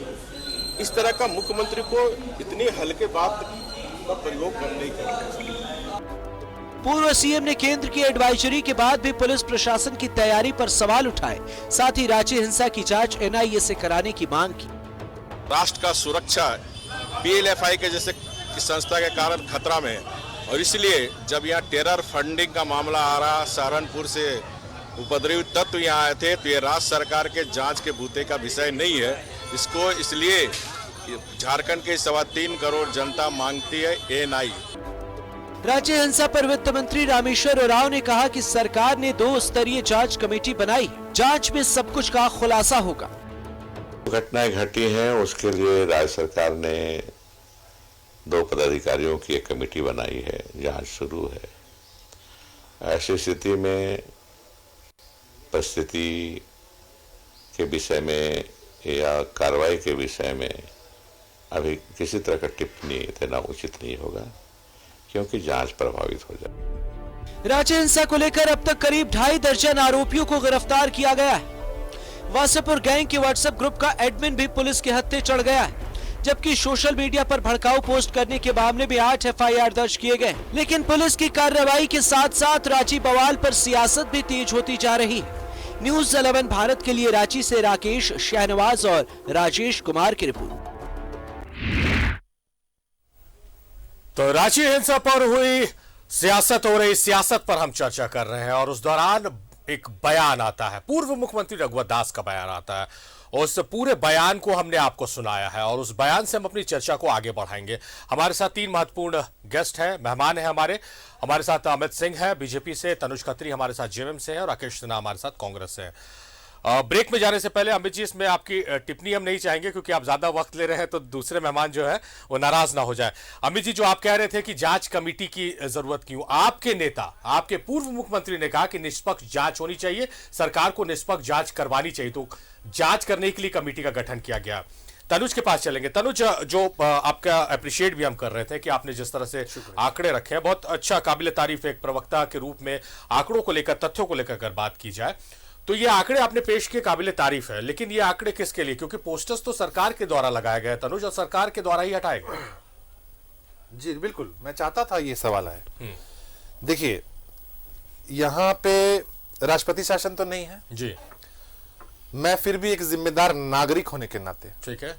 इस तरह का मुख्यमंत्री को इतनी हल्के बात का प्रयोग करने का। पूर्व सीएम ने केंद्र की एडवाइजरी के बाद भी पुलिस प्रशासन की तैयारी पर सवाल उठाए। साथ ही रांची हिंसा की जांच एनआईए से कराने की मांग की। राष्ट्र का सुरक्षा पीएलएफआई के जैसे संस्था के कारण खतरा में है और इसलिए जब यहाँ टेरर फंडिंग का मामला आ रहा, सहारनपुर से उपद्रवी तत्व यहाँ आए थे, तो ये राज्य सरकार के जांच के बूते का विषय नहीं है। इसको इसलिए झारखंड के 3.25 करोड़ जनता मांगती है एनआई। राज्य हिंसा पर वित्त मंत्री रामेश्वर उरांव ने कहा कि सरकार ने 2 स्तरीय जांच कमेटी बनाई है। जांच में सब कुछ का खुलासा होगा। घटनाएं घटी हैं उसके लिए राज्य सरकार ने 2 पदाधिकारियों की एक कमेटी बनाई है, जांच शुरू है। ऐसी स्थिति में परिस्थिति के विषय में या कार्रवाई के विषय में अभी किसी तरह का टिप्पणी देना उचित नहीं होगा, क्योंकि जांच प्रभावित हो जाए। राज्य हिंसा को लेकर अब तक करीब 2.5 दर्जन आरोपियों को गिरफ्तार किया गया है। वासेपुर गैंग के व्हाट्सएप ग्रुप का एडमिन भी पुलिस के हत्थे चढ़ गया है, जबकि सोशल मीडिया पर भड़काऊ पोस्ट करने के मामले में 8 एफआईआर दर्ज किए गए। लेकिन पुलिस की कार्रवाई के साथ साथ रांची बवाल पर सियासत भी तेज होती जा रही है। न्यूज़ 11 भारत के लिए रांची से राकेश, शहनवाज और राजेश कुमार की रिपोर्ट। तो रांची हिंसा पर हुई सियासत हो रही, सियासत पर हम चर्चा कर रहे हैं और उस दौरान एक बयान आता है, पूर्व मुख्यमंत्री रघुवर दास का बयान आता है। उस पूरे बयान को हमने आपको सुनाया है और उस बयान से हम अपनी चर्चा को आगे बढ़ाएंगे। हमारे साथ 3 महत्वपूर्ण गेस्ट हैं, मेहमान हैं हमारे साथ अमित सिंह है बीजेपी से, तनुज खत्री हमारे साथ जेएमएम से है और राकेश सिन्हा हमारे साथ कांग्रेस से है। ब्रेक में जाने से पहले अमित जी, इसमें आपकी टिप्पणी हम नहीं चाहेंगे क्योंकि आप ज्यादा वक्त ले रहे हैं तो दूसरे मेहमान जो है वो नाराज ना हो जाए। अमित जी, जो आप कह रहे थे कि जांच कमेटी की जरूरत क्यों, आपके नेता, आपके पूर्व मुख्यमंत्री ने कहा कि निष्पक्ष जांच होनी चाहिए, सरकार को निष्पक्ष जांच करवानी चाहिए, तो जांच करने के लिए कमेटी का गठन किया गया। तनुज के पास चलेंगे। तनुज, जो आपका अप्रिशिएट भी हम कर रहे थे कि आपने जिस तरह से आंकड़े रखे हैं, बहुत अच्छा, काबिल तारीफ एक प्रवक्ता के रूप में आंकड़ों को लेकर, तथ्यों को लेकर अगर बात की जाए तो ये आंकड़े आपने पेश किए, काबिल तारीफ है, लेकिन ये आंकड़े किसके लिए? क्योंकि पोस्टर्स तो सरकार के द्वारा लगाए गए तनुज, और सरकार के द्वारा ही हटाए गए। जी बिल्कुल, मैं चाहता था ये सवाल आए। देखिए, यहां पे राष्ट्रपति शासन तो नहीं है जी, मैं फिर भी एक जिम्मेदार नागरिक होने के नाते, ठीक है,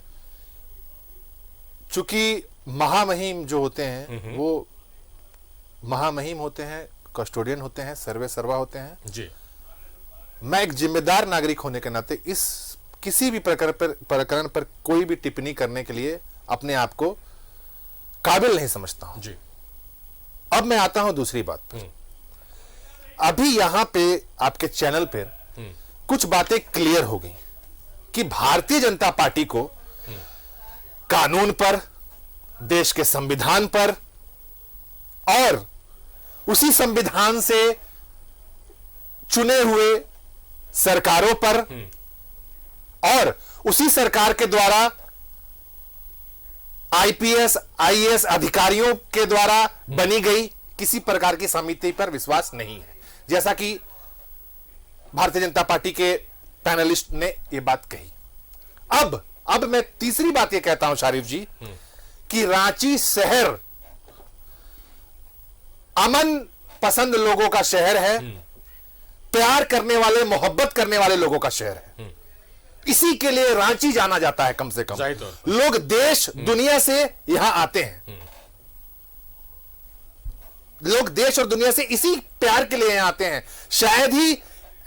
चूंकि महामहिम जो होते हैं वो महामहिम होते हैं, कस्टोडियन होते हैं, सर्वे सर्वा होते हैं जी, मैं एक जिम्मेदार नागरिक होने के नाते इस किसी भी प्रकरण पर कोई भी टिप्पणी करने के लिए अपने आप को काबिल नहीं समझता हूं जी। अब मैं आता हूं दूसरी बात पर। अभी यहां पे आपके चैनल पर कुछ बातें क्लियर हो गई कि भारतीय जनता पार्टी को कानून पर, देश के संविधान पर और उसी संविधान से चुने हुए सरकारों पर और उसी सरकार के द्वारा आईपीएस, आईएएस अधिकारियों के द्वारा बनी गई किसी प्रकार की समिति पर विश्वास नहीं है, जैसा कि भारतीय जनता पार्टी के पैनलिस्ट ने यह बात कही। अब मैं तीसरी बात यह कहता हूं शारिफ जी कि रांची शहर अमन पसंद लोगों का शहर है, प्यार करने वाले, मोहब्बत करने वाले लोगों का शहर है। इसी के लिए रांची जाना जाता है। कम से कम लोग देश दुनिया से यहां आते हैं, लोग देश और दुनिया से इसी प्यार के लिए यहां आते हैं। शायद ही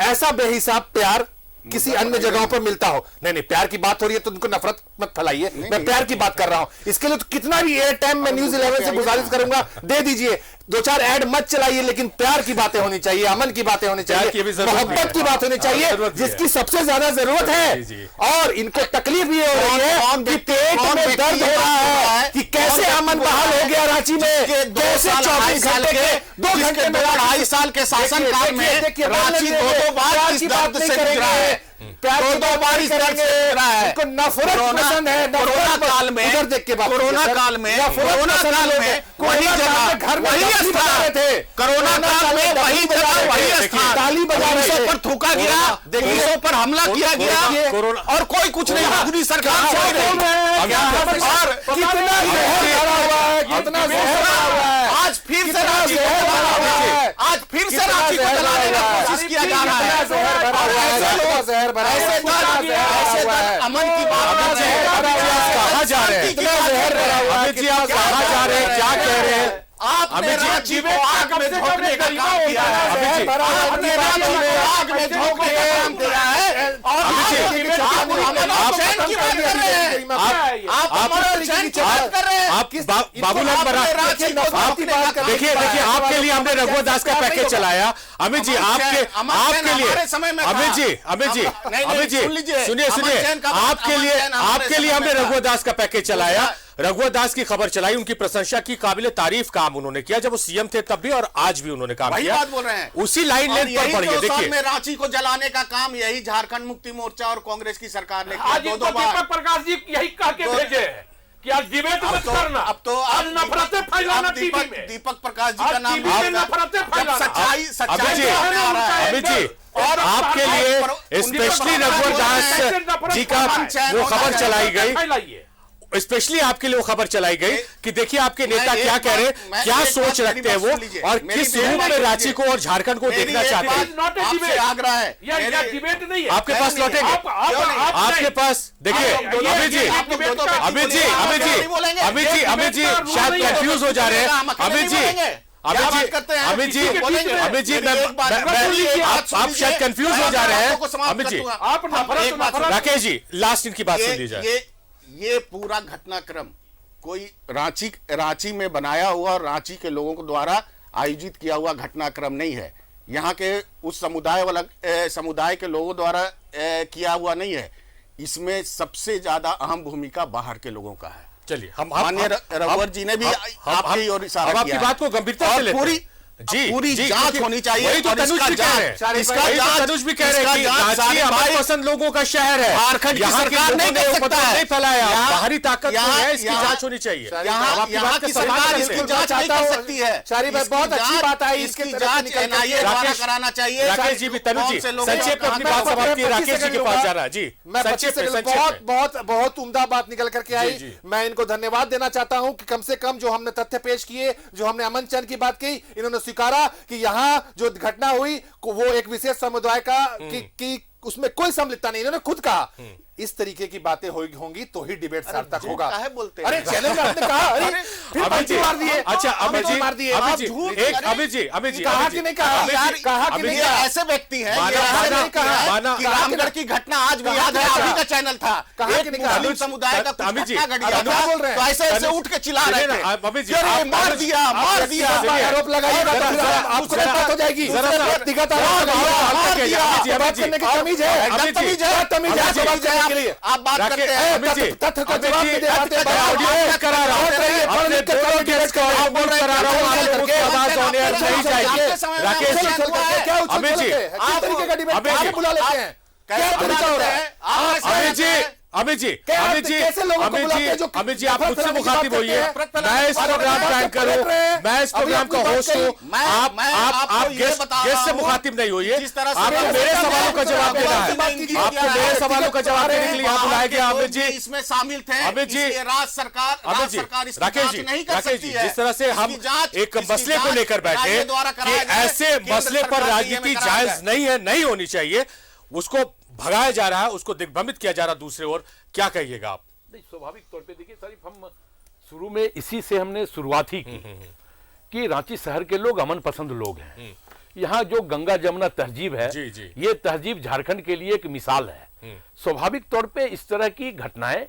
ऐसा बेहिसाब प्यार किसी अन्य जगहों पर मिलता हो। नहीं, प्यार की बात हो रही है तो उनको नफरत मत फैलाइए, मैं प्यार की बात कर रहा हूं। इसके लिए तो कितना भी एयर टाइम मैं न्यूज़ 11 से गुजारिश करूंगा, दे दीजिए, 2-4 ऐड मत चलाइए, लेकिन प्यार की बातें होनी चाहिए, अमन की बातें होनी चाहिए, मोहब्बत की बात होनी चाहिए, जिसकी सबसे ज्यादा जरूरत है। और इनको तकलीफ ये हो रही है कि पेट में दर्द हो रहा है कि कैसे अमन बहाल हो गया रांची में, कैसे 24 घंटे के 2 घंटे में 2.5 साल के शासनकाल में रांची 2 बार इस दर्द से गुजरा है, प्यार 2 बार इस दर्द से गुजरा है। इनको नफरत पसंद है। कोरोना काल में, कोरोना काल में वही जगह, घर में वही स्थान थे, कोरोना काल में वही जगह, वही स्थान, ताली बजा रहे थे, पर थूका गिरा, पुलिसों पर हमला किया गया और कोई कुछ नहीं, मोदी सरकार और कितना फिर से रांची को जलाना है, आज फिर से रांची को जलाने का कोशिश किया जा रहा है। ऐसे अमन की बात कर रहे हैं, कहाँ जा रहे हैं? अमित जी आप कहाँ जा रहे हैं, क्या कह रहे हैं? आपने रांची को आग में झोंकने का काम किया है, आपने रांची को आग में झोंकने का काम किया है, और आप अमन चैन की बात कर रहे हैं, आप अमन चैन की बात कर रहे हैं। आप बाबूलाल बराड़ देखिए आपके लिए हमने रघुवर दास का पैकेज चलाया। अमित जी आपके लिए सुनिए आपके लिए हमने रघुवर दास का पैकेज चलाया। रघुवर दास की खबर चलाई, उनकी प्रशंसा की, काबिले तारीफ काम उन्होंने किया जब वो सीएम थे तब भी और आज भी उन्होंने काम किया। बात बोल रहे हैं, उसी लाइन लेंथ पर बढ़िए। देखिए में रांची को जलाने का काम यही झारखंड मुक्ति मोर्चा और कांग्रेस की सरकार ने किया। दो बार दीपक प्रकाश जी यही कह के भेजे कि आज डिबेट मत करना, अब तो आज नफरतें फैलाना टीवी में। दीपक प्रकाश जी का नाम नफरतें फैलाना, सच्चाई अमित जी और आपके लिए स्पेशली रघुवर दास जी का वो खबर चलाई गई, स्पेशली आपके लिए वो खबर चलाई गई कि देखिए आपके नेता क्या कह रहे हैं, क्या सोच रखते हैं वो, और किस रूप में रांची को और झारखंड को देखना चाहते हैं। आग्रह है, डिबेट नहीं है, आपके पास लौटेंगे, आपके पास देखिए अमित जी शायद कंफ्यूज हो जा रहे हैं। अमित जी आप शायद कंफ्यूज हो जा रहे हैं। अमित जी राकेश जी लास्ट इनकी बात सुन लीजिए। ये पूरा घटनाक्रम कोई रांची में बनाया हुआ और रांची के लोगों के द्वारा आयोजित किया हुआ घटनाक्रम नहीं है। यहाँ के उस समुदाय के लोगों द्वारा किया हुआ नहीं है। इसमें सबसे ज्यादा अहम भूमिका बाहर के लोगों का है। चलिए माननीय रघुवर जी ने भी आपकी ओर इशारा किया, आपकी बात को गंभीरता से लेते हैं। पूरी जांच होनी चाहिए। वही तो तनुज भी कह रहे हैं, तनुज भी कह रहे हैं कि रांची हमारे पसंद लोगों का शहर है, झारखंड की सरकार नहीं कर सकता है, नहीं फैलाया, बाहरी ताकत है, इसकी जांच होनी चाहिए। यहाँ की सरकार इसकी जांच नहीं कर सकती है। बहुत अच्छी बात आई, इसकी जांच एनआईए द्वारा कराना चाहिए। राकेश जी भी, तनुज जी संक्षेप में अपनी बात समाप्त की, राकेश जी के पास जाना जी। बहुत उम्दा बात निकल करके आई। मैं इनको धन्यवाद देना चाहता हूं कि कम से कम जो हमने तथ्य पेश किए, जो हमने अमन चैन की बात की, इन्होंने स्वीकारा कि यहां जो घटना हुई वो एक विशेष समुदाय का कि उसमें कोई सम्मिलितता नहीं। इन्होंने खुद कहा इस तरीके की बातें होंगी तो ही डिबेट सार्थक होगा। बोलते अरे चैनल में आपने कहा, अरे फिर पंची मार दिए। अच्छा अमित जी मार दिए, अमित जी कहा कि नहीं कहा, कहा कि नहीं, ऐसे व्यक्ति हैं कि रामगढ़ की घटना आज भी याद है, अभी का चैनल था, कहा कि नहीं कहा, मुस्लिम समुदाय का अमित जी बोल रहे हैं, तो ऐसे उठ के चिल्ला रहे थे, अमित जी मार दिया आरोप लगाइएगा आपको बात हो जाएगी। व्यक्तिगत बात करने की तमीज है, आप बात करते हैं तथ्य को जवाब नहीं दे पाते। करा रहा हूं राकेश जी, अमित जी तरीके का डिबेट बुला लेते हैं, क्या तरीका हो रहा है? अमित जी आप मुझसे मुखातिब होइए, मैं इस प्रोग्राम का एंकर हूं, मैं इस प्रोग्राम का होस्ट हूं, आप गेस्ट से मुखातिब नहीं होइए। आपको मेरे सवालों का जवाब देना है, आपको मेरे सवालों का जवाब देने के लिए आप बुलाए गए। अमित जी इसमें शामिल थे, अमित जी, राज्य सरकार राकेश जी, जिस तरह से हम एक मसले को लेकर बैठे कि ऐसे मसले पर राजनीति जायज नहीं है, नहीं होनी चाहिए, उसको भगाया जा रहा है, उसको दिग्भ्रमित किया जा रहा है दूसरी ओर, क्या कहिएगा आप? नहीं, स्वाभाविक तौर पे देखिए शरीफ, हम शुरू में इसी से हमने शुरुआत ही की कि रांची शहर के लोग अमन पसंद लोग हैं। यहाँ जो गंगा जमुना तहजीब है, ये तहजीब झारखंड के लिए एक मिसाल है। स्वाभाविक तौर पे इस तरह की घटनाएं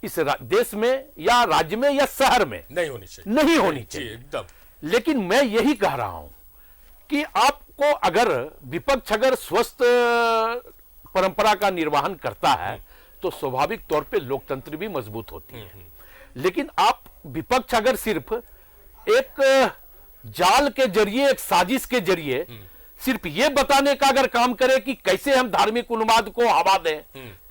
इस देश में या राज्य में या शहर में नहीं होनी चाहिए एकदम। लेकिन मैं यही कह रहा हूं कि आपको अगर विपक्ष अगर स्वस्थ परंपरा का निर्वहन करता है तो स्वाभाविक तौर पे लोकतंत्र भी मजबूत होती है। लेकिन आप विपक्ष अगर सिर्फ एक जाल के जरिए, एक साजिश के जरिए सिर्फ ये बताने का अगर काम करे कि कैसे हम धार्मिक उन्माद को हवा दें,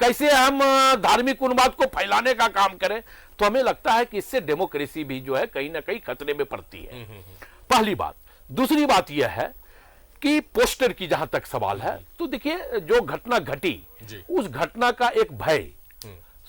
कैसे हम धार्मिक उन्माद को फैलाने का काम करें, तो हमें लगता है कि इससे डेमोक्रेसी भी जो है कहीं ना कहीं खतरे में पड़ती है। पहली बात। दूसरी बात यह है कि पोस्टर की जहां तक सवाल है, तो देखिए जो घटना घटी, उस घटना का एक भय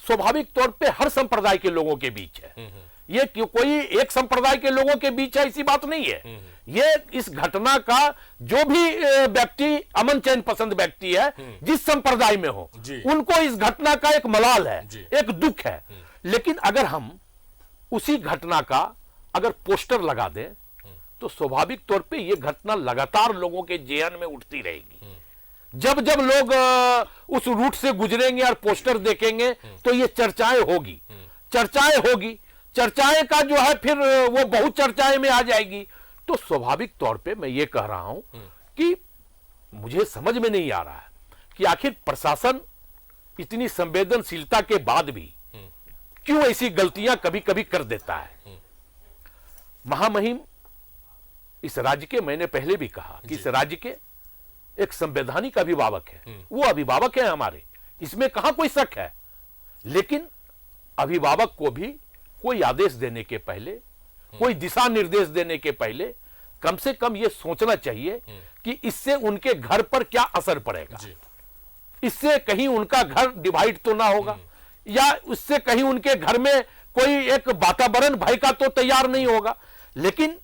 स्वाभाविक तौर पे हर संप्रदाय के लोगों के बीच है ये कोई एक संप्रदाय के लोगों के बीच है, ऐसी बात नहीं है। ये इस घटना का जो भी व्यक्ति अमन चैन पसंद व्यक्ति है, जिस संप्रदाय में हो, उनको इस घटना का एक मलाल है, एक दुख है। लेकिन अगर हम उसी घटना का अगर पोस्टर लगा दें तो स्वाभाविक तौर पे ये घटना लगातार लोगों के जेहन में उठती रहेगी। जब जब लोग उस रूट से गुजरेंगे और पोस्टर देखेंगे तो ये चर्चाएं होगी, चर्चाएं का जो है फिर वो बहुत चर्चाएं में आ जाएगी। तो स्वाभाविक तौर पे मैं ये कह रहा हूं कि मुझे समझ में नहीं आ रहा है कि आखिर प्रशासन इतनी संवेदनशीलता के बाद भी क्यों ऐसी गलतियां कभी कभी कर देता है। महामहिम इस राज्य के, मैंने पहले भी कहा कि इस राज्य के एक संवैधानिक अभिभावक है, वो अभिभावक है हमारे, इसमें कहां कोई शक है। लेकिन अभिभावक को भी कोई आदेश देने के पहले, कोई दिशा निर्देश देने के पहले कम से कम ये सोचना चाहिए कि इससे उनके घर पर क्या असर पड़ेगा। इससे कहीं उनका घर डिवाइड तो ना होगा, या उससे कहीं उनके घर में कोई एक वातावरण भय का तो तैयार नहीं होगा। लेकिन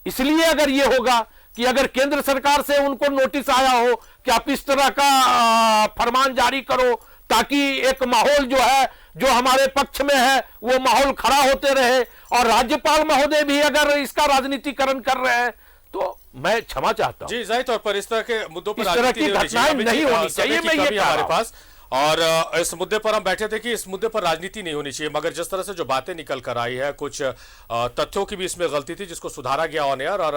इसलिए अगर ये होगा कि अगर केंद्र सरकार से उनको नोटिस आया हो कि आप इस तरह का फरमान जारी करो ताकि एक माहौल जो है, जो हमारे पक्ष में है, वो माहौल खड़ा होते रहे, और राज्यपाल महोदय भी अगर इसका राजनीतिकरण कर रहे हैं तो मैं क्षमा चाहता हूं। जी, जाहिर तौर पर इस तरह के मुद्दों पर इस तरह की घटनाएं नहीं होनी चाहिए, मैं ये हमारे पास। और इस मुद्दे पर हम बैठे थे कि इस मुद्दे पर राजनीति नहीं होनी चाहिए, मगर जिस तरह से जो बातें निकल कर आई है, कुछ तथ्यों की भी इसमें गलती थी जिसको सुधारा गया ऑन एयर। और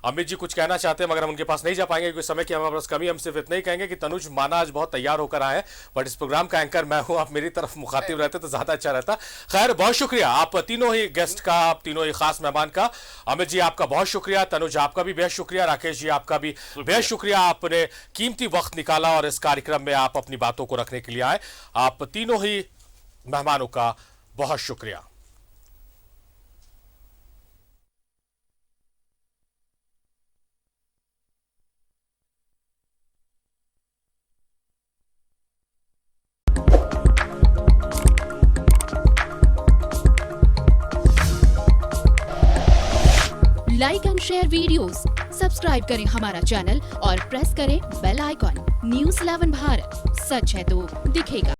अमित जी कुछ कहना चाहते हैं मगर हम उनके पास नहीं जा पाएंगे क्योंकि समय की हमारे पास कमी। हम सिर्फ इतना ही कहेंगे कि तनुज माना आज बहुत तैयार होकर आए हैं, बट इस प्रोग्राम का एंकर मैं हूं, आप मेरी तरफ मुखातिब रहते तो ज्यादा अच्छा रहता। खैर, बहुत शुक्रिया आप तीनों ही गेस्ट का, आप तीनों ही खास मेहमान का। अमित जी आपका बहुत शुक्रिया, तनुज आपका भी बेहद शुक्रिया, राकेश जी आपका भी बेहद शुक्रिया, आपने कीमती वक्त निकाला और इस कार्यक्रम में आप अपनी बातों को रखने के लिए आए। आप तीनों ही मेहमानों का बहुत शुक्रिया। Like and share videos, subscribe करें हमारा चैनल और प्रेस करें बेल आइकॉन। न्यूज़ 11 भारत, सच है तो दिखेगा।